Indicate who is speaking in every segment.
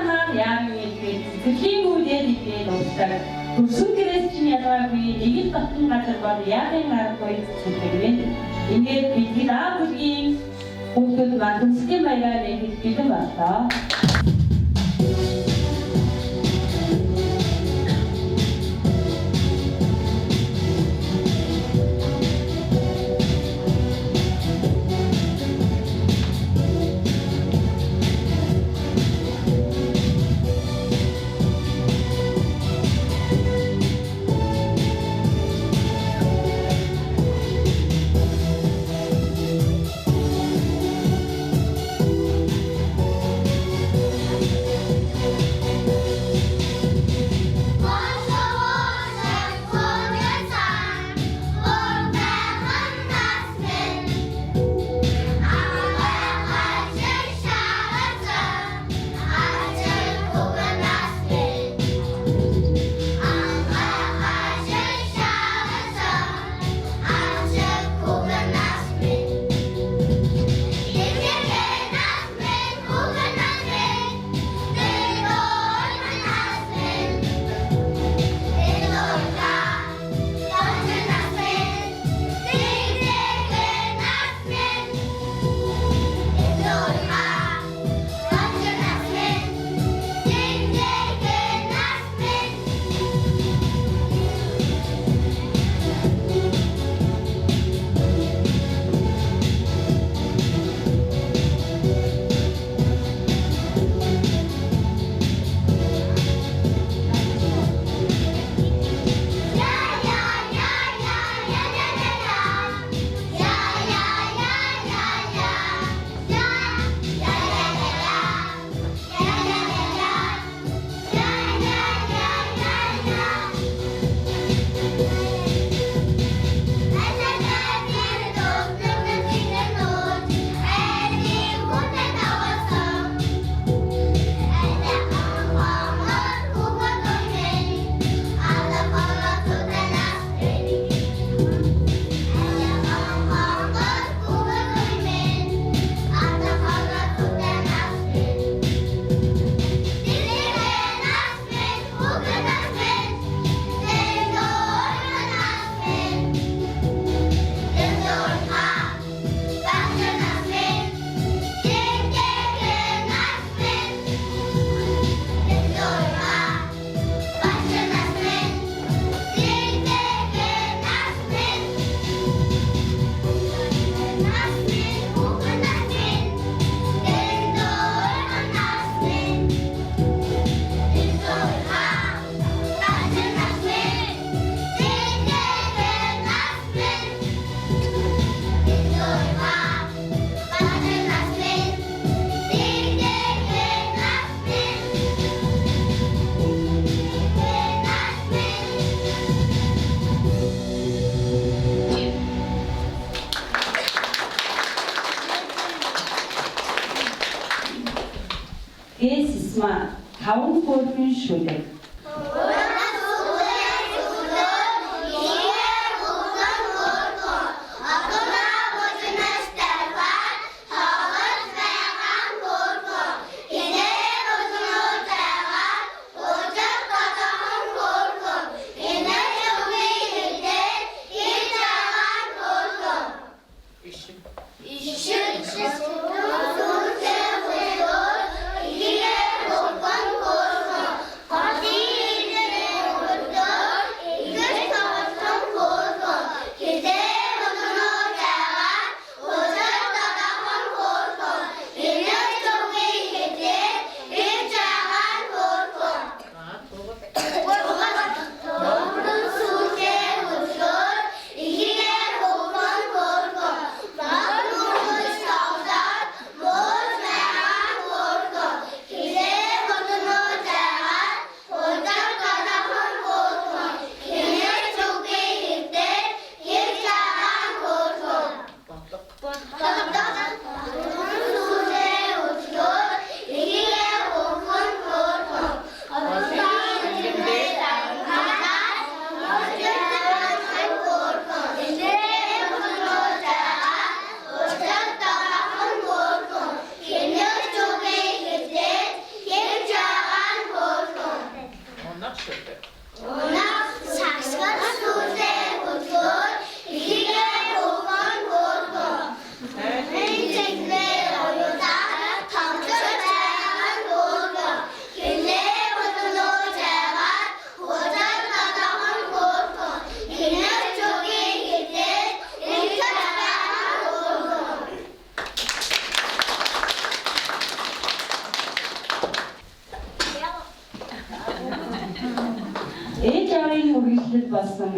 Speaker 1: хаан яамын хэлбэр цэцэрлэгийн үедээ нэгээд уусдаг төрсөн гэрээсийн ялгаагүй нэг л батны газар бол яахын аргагүй цэцэрлэг. Ингээд бидний аав бүлгийн хүүхдүүд маань төслийн маягаар нэгэд бэлэн боллоо. Esma, таван хөрмийн шүлэг.
Speaker 2: Party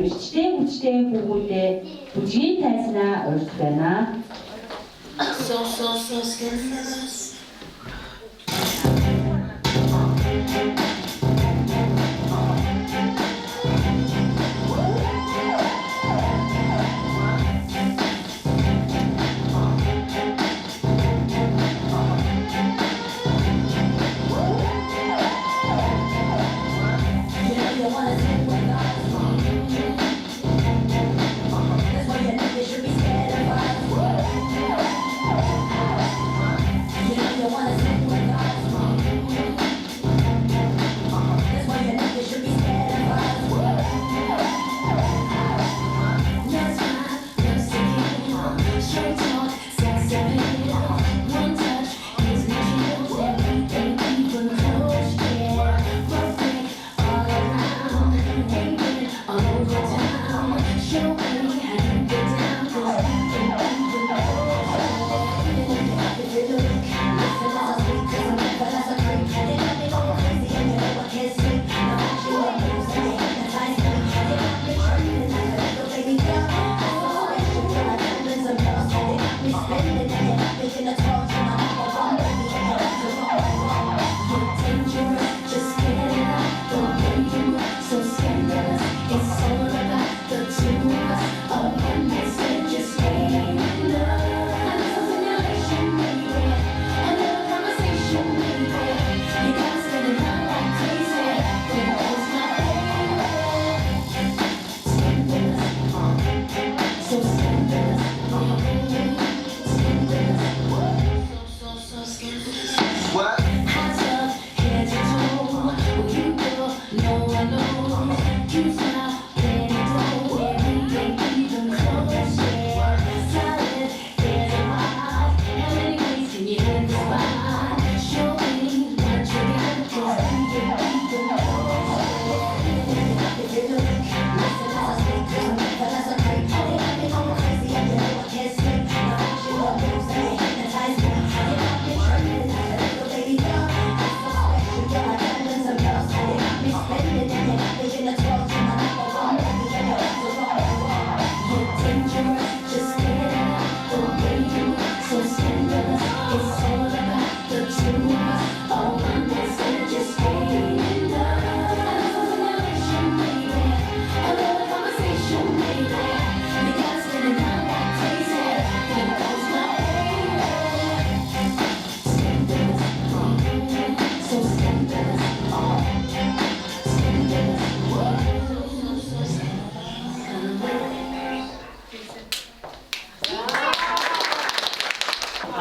Speaker 1: эрчтэй хүчтэй хөвгүүдээ бүжгийн тайзнаа урьж байна.
Speaker 2: So scandalous.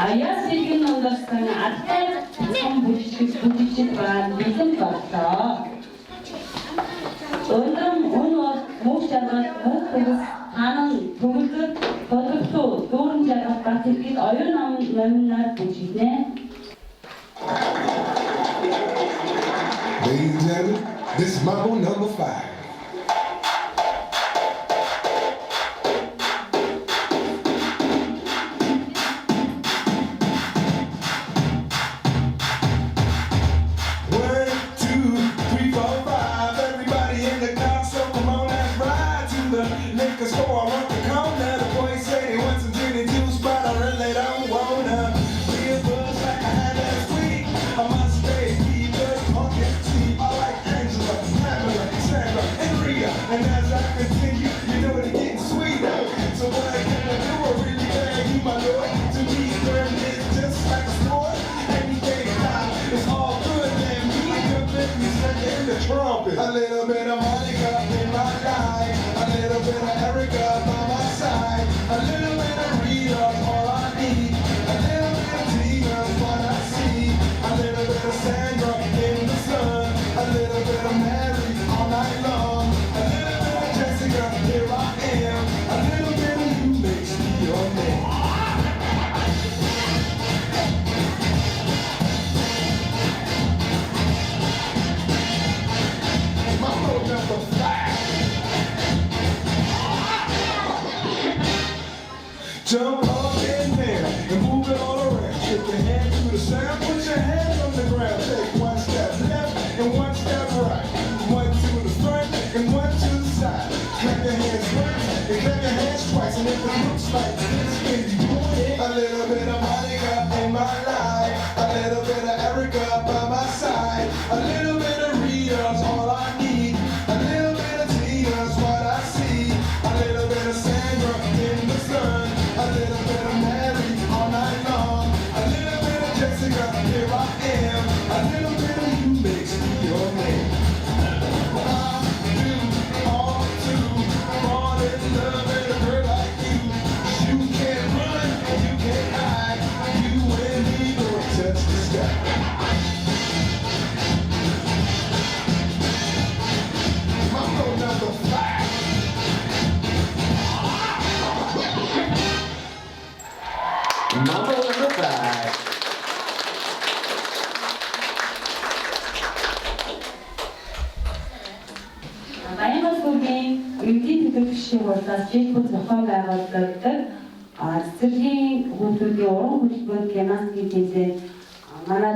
Speaker 1: Аяас иргэн нонгосон алтай ном бүжигчд ба бэлэн боллоо. Өндрөм өнөө мөх чанар мөх төгс хаан төгөлдөр тодорхой дүүрэн жаргал бат иргэд оюун номноор бүжигнэ.
Speaker 3: Ladies and gentlemen, this is Mambo number 5. And as I continue, you know it's getting sweeter. So what I gotta do, I really gotta you, my lord. To me, learning is just like a sport. Anything time, it's all good. Then me and your business in the trumpet. A little bit of Monica in my life, a little bit of Erica by my side, a little bit of Rita, all I need. A little bit of Tina's what I see, a little bit of Sandra in the sun, a little bit of Mary all night long. Here I am, a little bit of you makes me your man. Mambo number 5. Jump up in there and move it all around. Shake your hand to the sound, put your hands on the ground. Take one step left and one step right. One to the front and one to the side. Clap your your hands once and clap your hands twice. And if it looks like this, can you do it? A little bit of Monica in my life, a little bit of Erica by my side, a little bit of Rita's all I need, a little bit of Tina's what I see, a little bit of Sandra in the sun, a little bit of Mary all night long, a little bit of Jessica, here I am, a little bit of you makes me your man. I do all to fall in love with a girl like you. You can't run, you can't hide, you and me gonna touch the sky. Mambo number 5.
Speaker 4: Mambo number 5.
Speaker 1: Баянгал сүргийн ерөнхий төлөвшлийн хурлаас жишээлбэл зохион байгуулагддаг цэцэрлэгийн хүүхдүүдийн уран хөтөлбөр гимнастикийн тэмцээн манай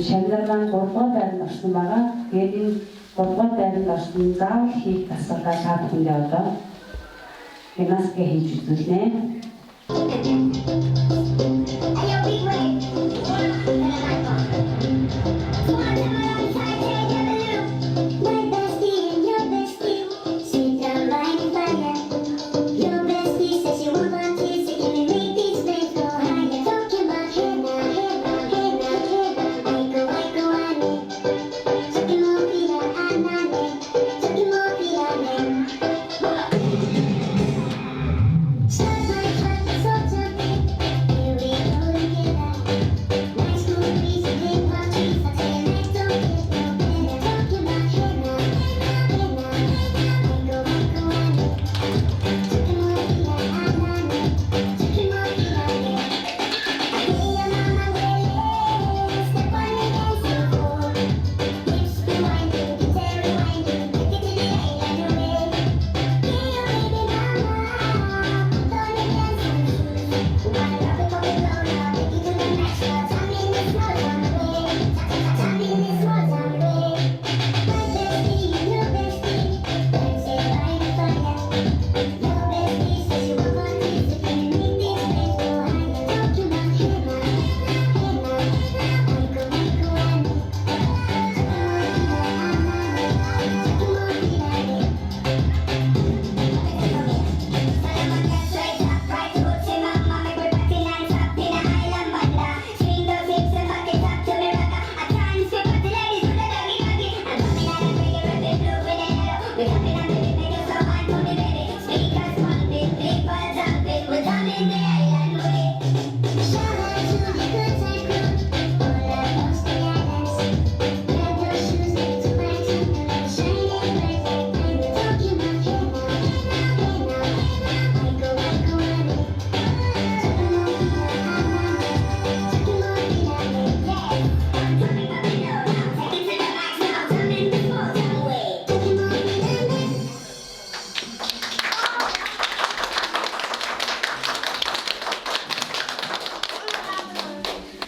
Speaker 1: Шандаргаан 3 дугаар байранд орсон байгаа. Тэгээд энэ 3 дугаар байранд орсон заавал хийх асуудал та бүхэндээ одоо гимнастик хийж үзүүлнэ.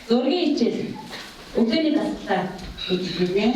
Speaker 1: Зургийн хичээл өглөөний дасгалаа хийж үзье.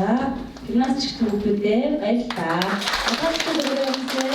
Speaker 1: 하겠습니다. 김나스치크 목표 때 맛있다. 파스타 들어가주세요.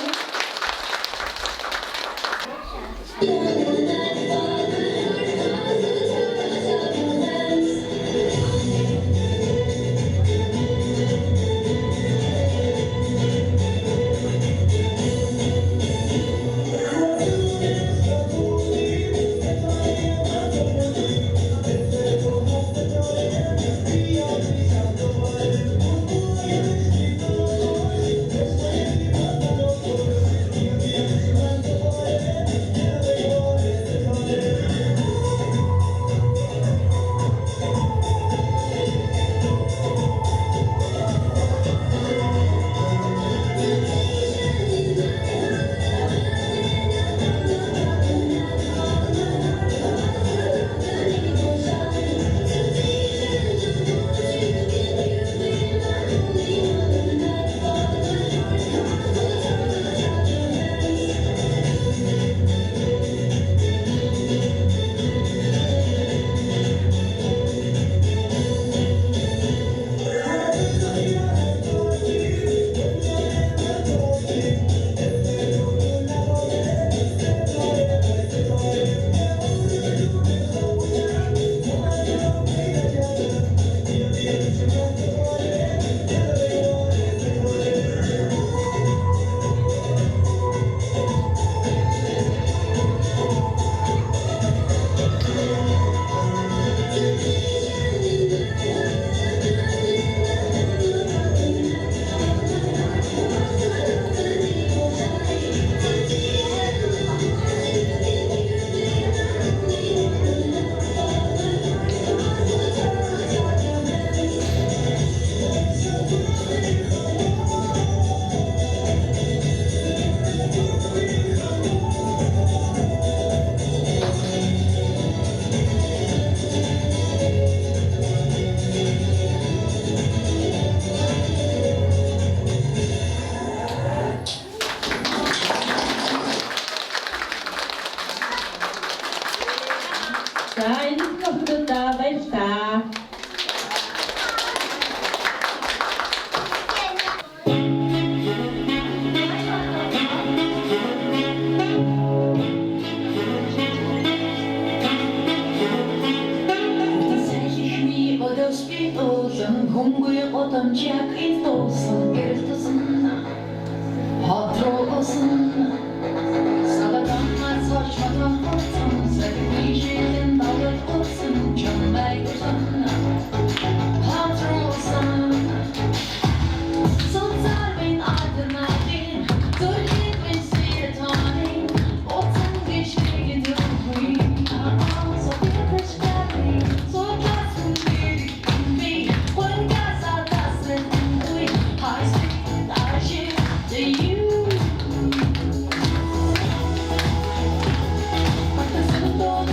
Speaker 1: 자, 인스가 부른다. 맛있다.
Speaker 5: 공부에 어떤 지학이 또선 일도선 하도선 사바당만 서쳐도 호선 세비시는 나를 호선 정말 고선 하도선 손살빈 아드나딘 돌리빈 시에터니 못한 기식이 두부이 So because daddy so just me when casa doesn't we I speak I should to you but the sun don't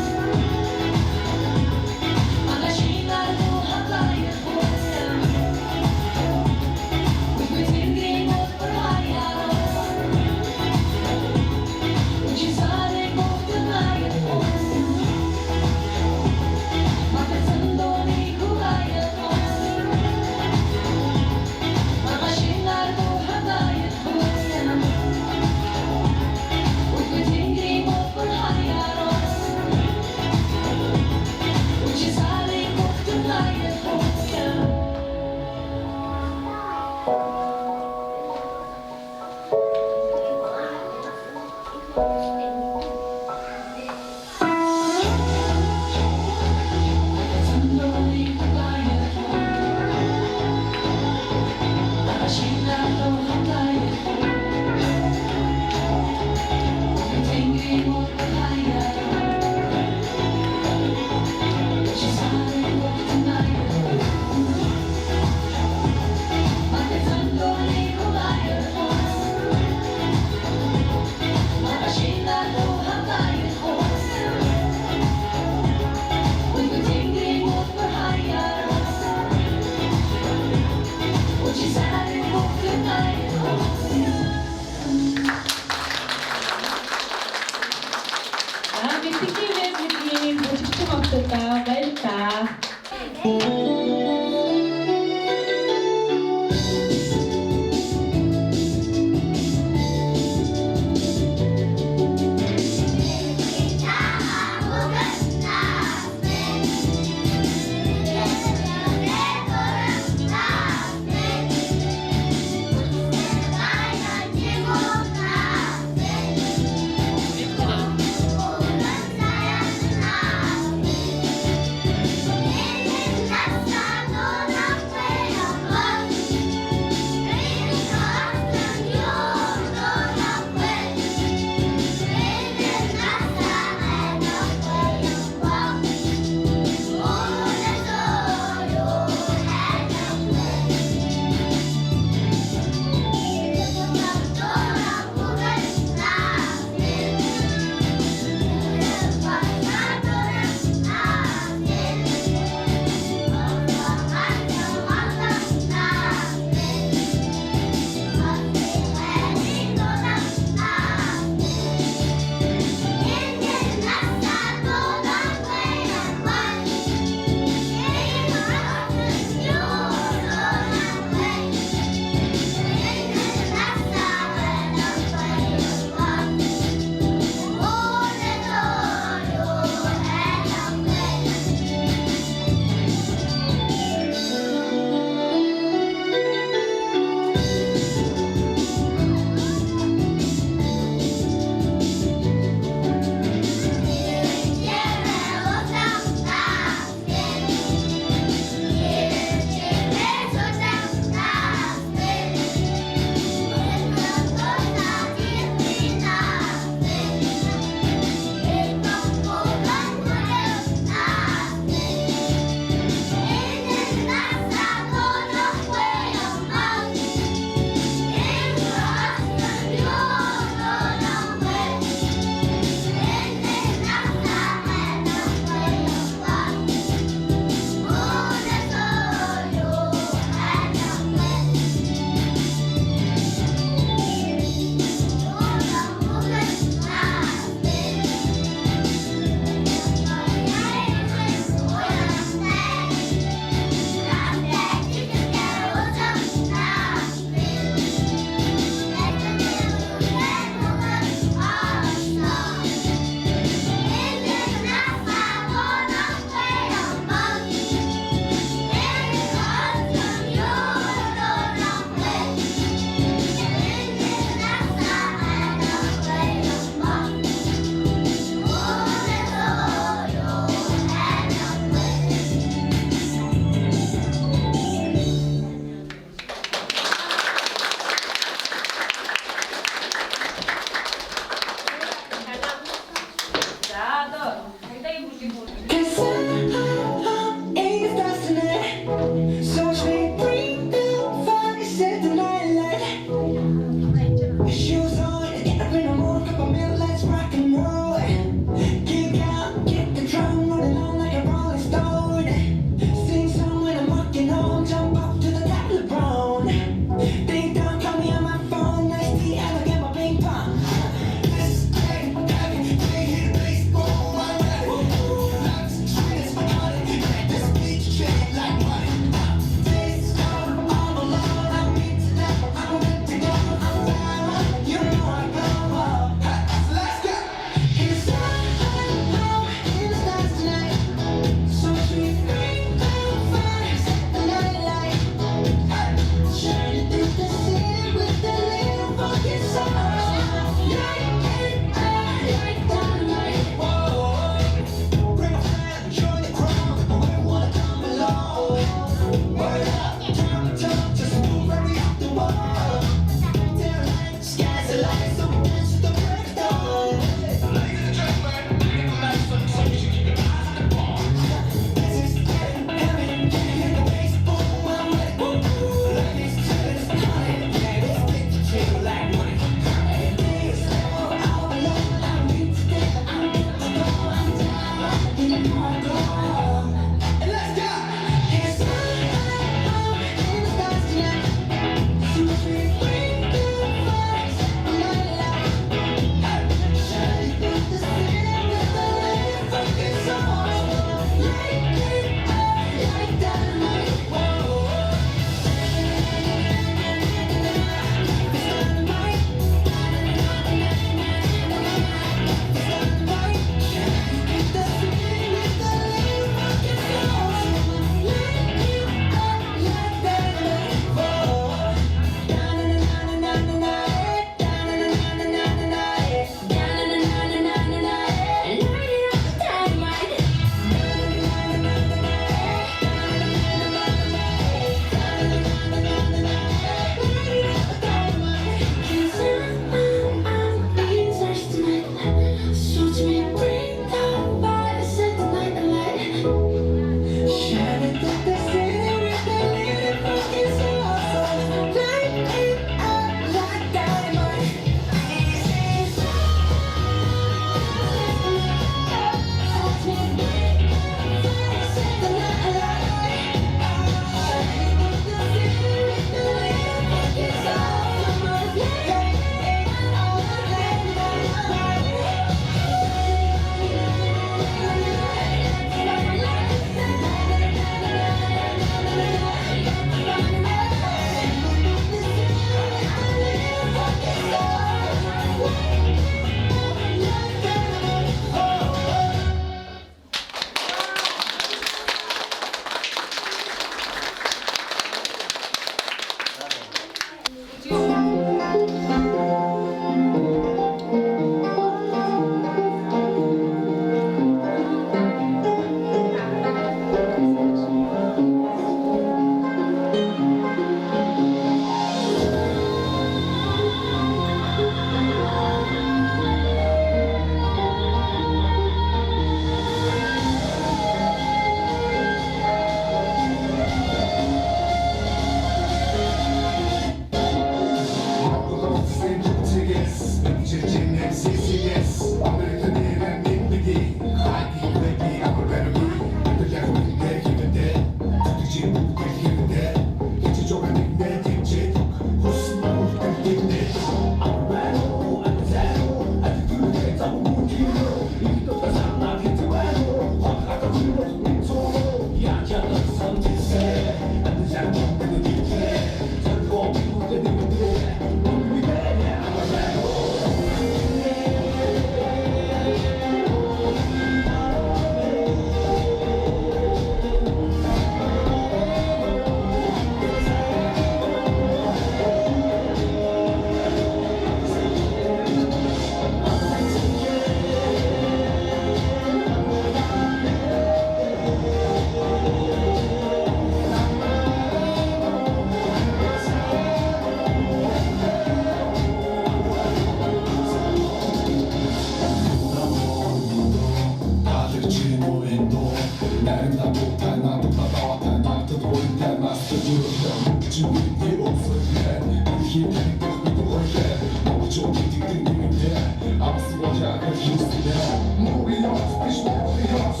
Speaker 3: 준비돼 없었네 이게 내가 원래 너무 좀 기대되는데 I'm still watching I used to that Movie off, bitch, movie off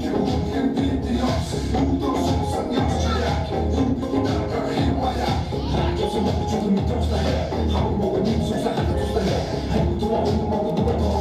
Speaker 3: 결국엔 beat off 우도 속상 여자야 눈빛이 나가 힘와야 나겨서 먹고 조금 믿었다 해 하고 먹은 님 속상 하나 줬다 해 아이고 돌아오는 먹고 누가 더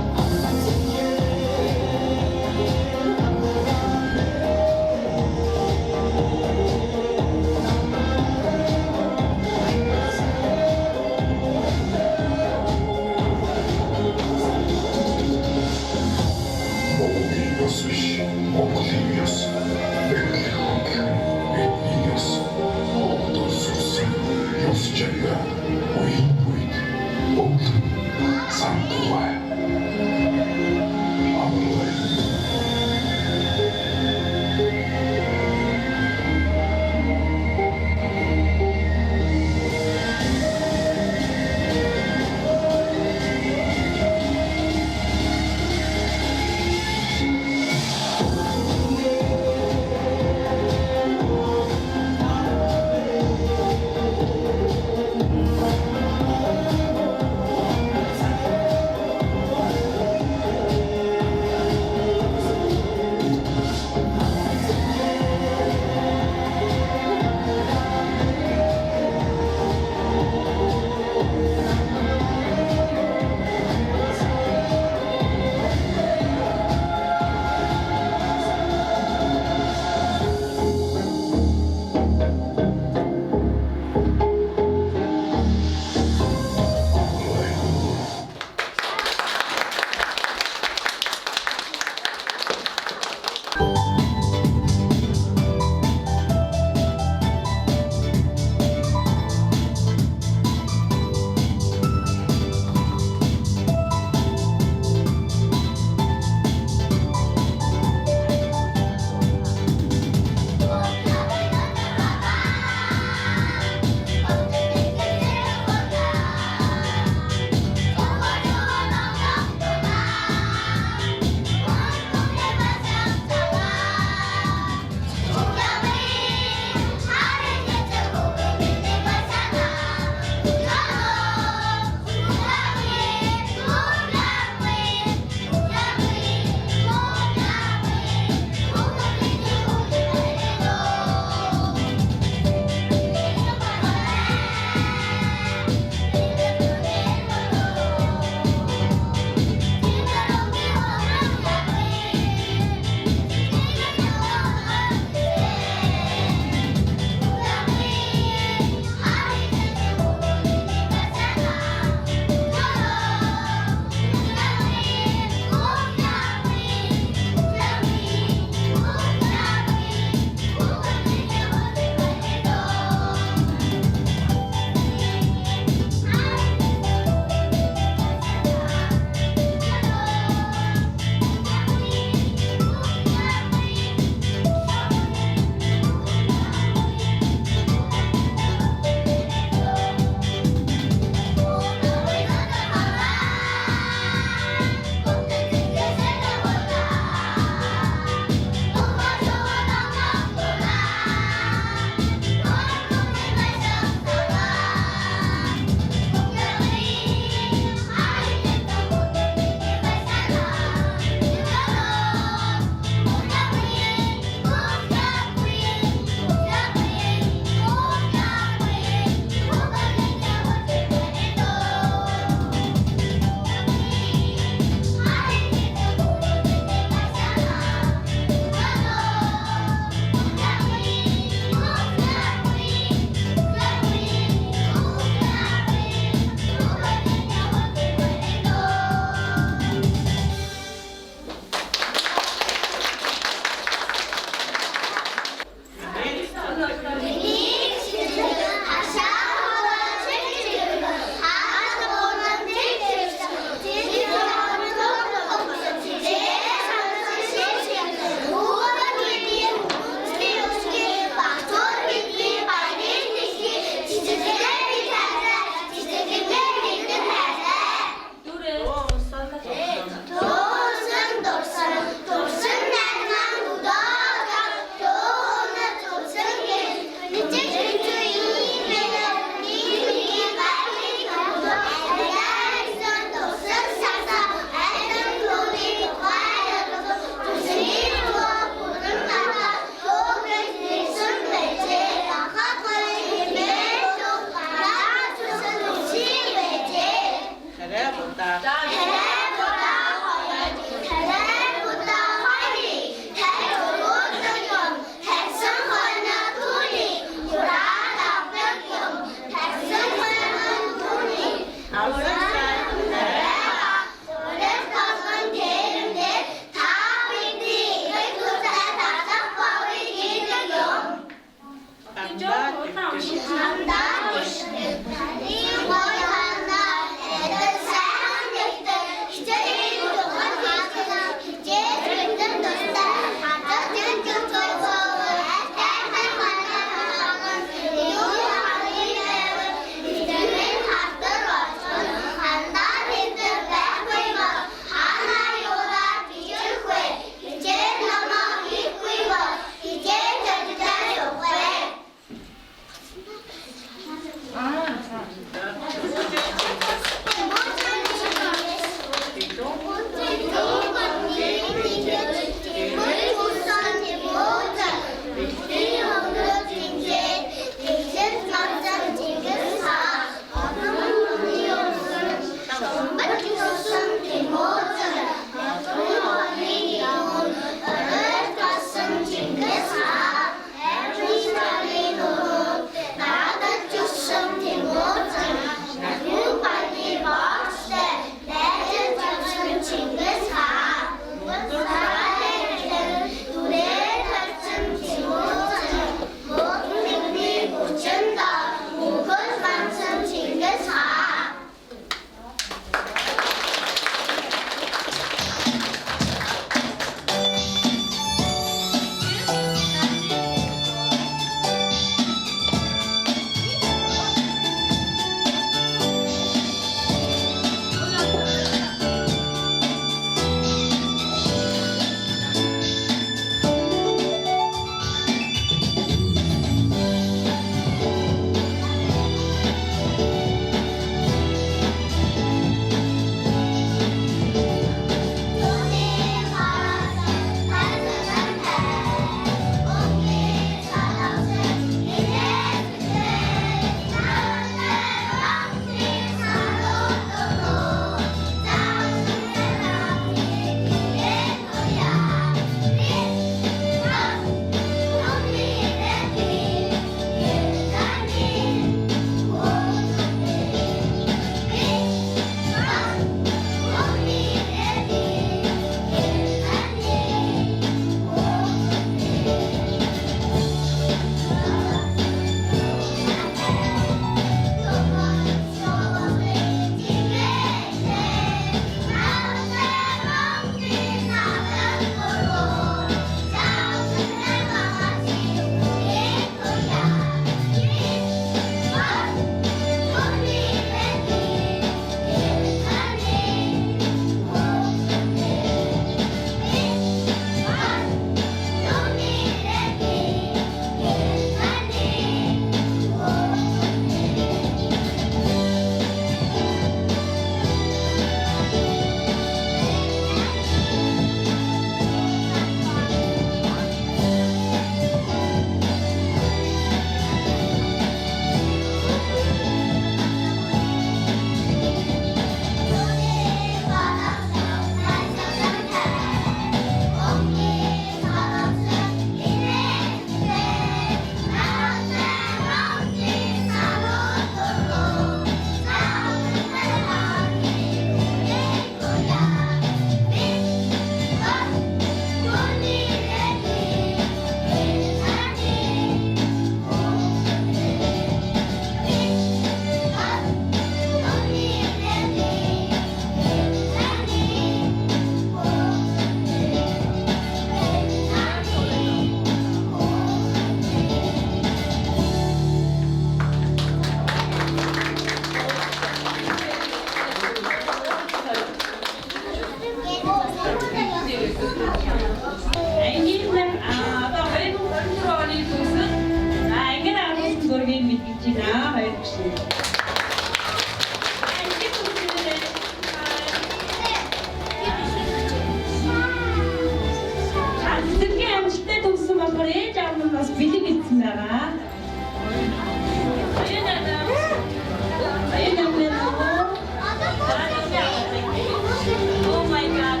Speaker 5: Oh my God.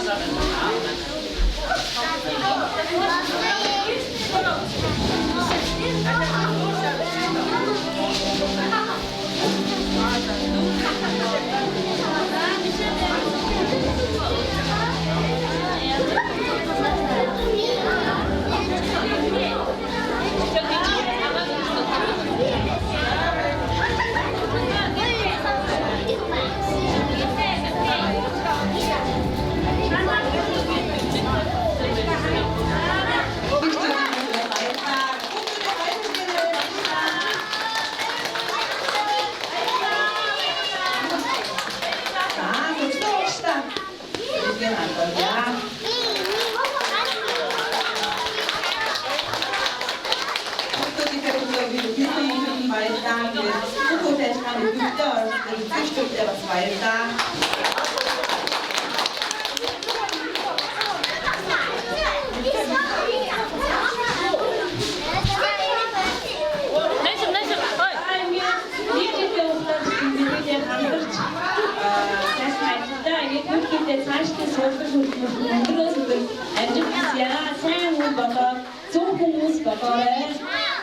Speaker 6: 자, 그 추워봅시다. 이게 안 거야.
Speaker 1: Амжилт хүсье. Сайн үйл болоод зөв хүмүүс болоорой.